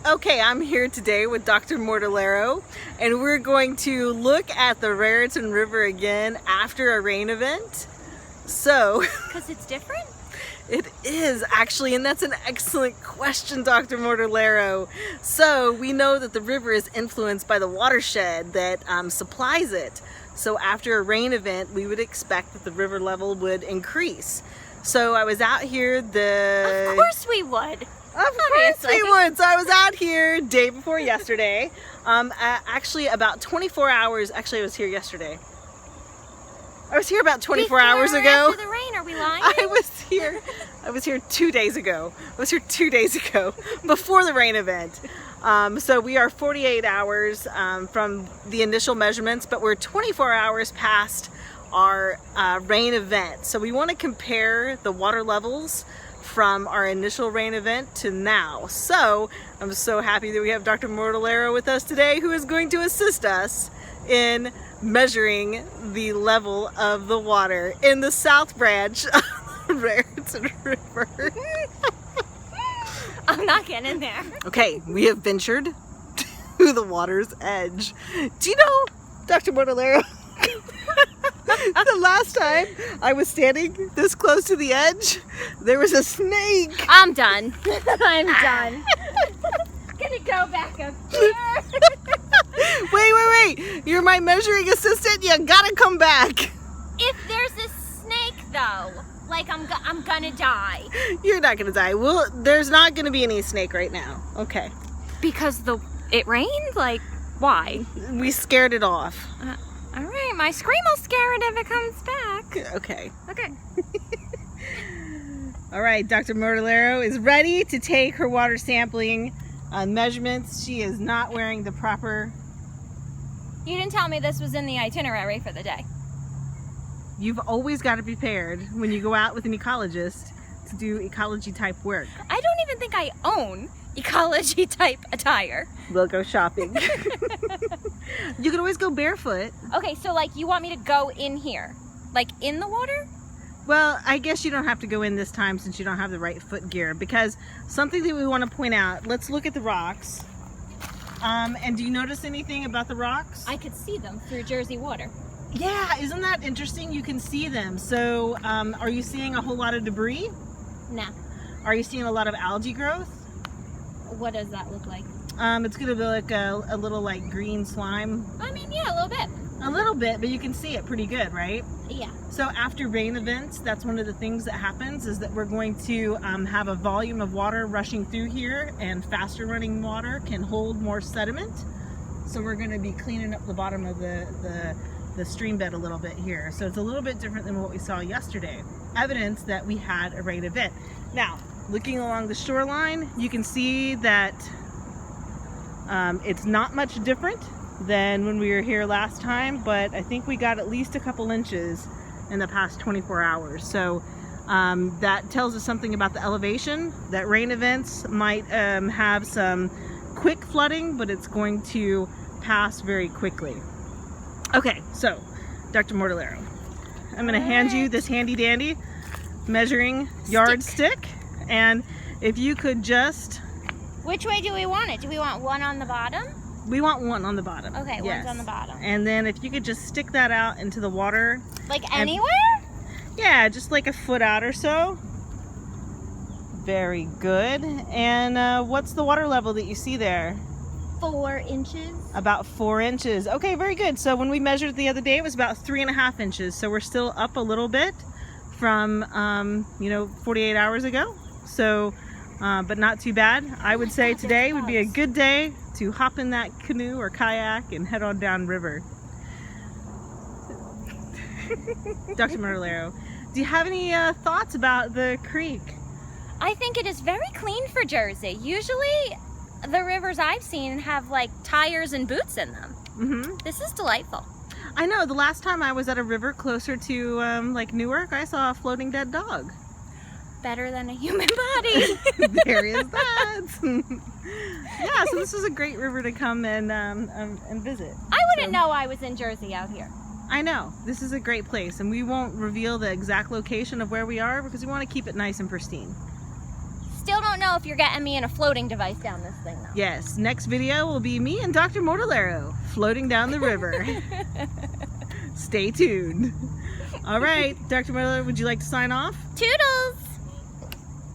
Okay, I'm here today with Dr. Mortellero, and we're going to look at the Raritan River again after a rain event. So, because it's different? It is actually, and that's an excellent question, Dr. Mortellero. So, we know that the river is influenced by the watershed that supplies it. So, after a rain event, we would expect that the river level would increase. So, I was out here Of course we would. Of course we would. So I was out here day before yesterday. Actually about 24 hours. Actually, I was here yesterday. I was here about 24 hours ago. After the rain, are we lying? I was here 2 days ago. I was here 2 days ago before the rain event. So we are 48 hours from the initial measurements, but we're 24 hours past our rain event. So we want to compare the water levels from our initial rain event to now. So I'm so happy that we have Dr. Mortellero with us today, who is going to assist us in measuring the level of the water in the South Branch of the Raritan River. I'm not getting in there. Okay, we have ventured to the water's edge. Do you know, Dr. Mortellero, the last time I was standing this close to the edge, there was a snake. I'm done. I'm done. Gonna go back up here. Wait. You're my measuring assistant. You gotta come back. If there's a snake, though, like I'm gonna die. You're not gonna die. Well, there's not gonna be any snake right now. Okay. Because it rained? Like, why? We scared it off. All right, my scream will scare it if it comes back. Okay. Okay. All right, Dr. Mortellero is ready to take her water sampling measurements. She is not wearing the proper... You didn't tell me this was in the itinerary for the day. You've always got to be prepared when you go out with an ecologist to do ecology type work. I don't even think I own ecology type attire. We'll go shopping. You can always go barefoot. Okay, so like you want me to go in here? Like in the water? Well, I guess you don't have to go in this time since you don't have the right foot gear, because something that we want to point out, let's look at the rocks. And do you notice anything about the rocks? I could see them through Jersey water. Yeah, isn't that interesting? You can see them. So are you seeing a whole lot of debris? No. Are you seeing a lot of algae growth? What does that look like? It's going to be like a little like green slime. I mean, yeah, a little bit. A little bit, but you can see it pretty good, right? Yeah. So after rain events, that's one of the things that happens, is that we're going to have a volume of water rushing through here, and faster running water can hold more sediment. So we're going to be cleaning up the bottom of the stream bed a little bit here. So it's a little bit different than what we saw yesterday. Evidence that we had a rain event. Now, looking along the shoreline, you can see that it's not much different than when we were here last time, but I think we got at least a couple inches in the past 24 hours. So that tells us something about the elevation, that rain events might have some quick flooding, but it's going to pass very quickly. Okay, so Dr. Mortellero, I'm going to hand you this handy dandy measuring yardstick, and if you could just... Which way do we want it? Do we want one on the bottom? We want one on the bottom. Okay, yes. One's on the bottom. And then if you could just stick that out into the water. Like anywhere? Yeah, just like a foot out or so. Very good. And what's the water level that you see there? 4 inches. About 4 inches. Okay, very good. So when we measured the other day, it was about 3.5 inches. So we're still up a little bit from, 48 hours ago. So, but not too bad. I would say today would be a good day to hop in that canoe or kayak and head on down river. Dr. Mortellero, do you have any thoughts about the creek? I think it is very clean for Jersey. Usually the rivers I've seen have like tires and boots in them. Mm-hmm. This is delightful. I know, the last time I was at a river closer to like Newark, I saw a floating dead dog. Better than a human body. There is that. Yeah, so this is a great river to come and visit. I wouldn't know I was in Jersey out here. I know. This is a great place, and we won't reveal the exact location of where we are because we want to keep it nice and pristine. Still don't know if you're getting me in a floating device down this thing, though. Yes, next video will be me and Dr. Mortallero floating down the river. Stay tuned. All right, Dr. Mortallero, would you like to sign off? Toodles!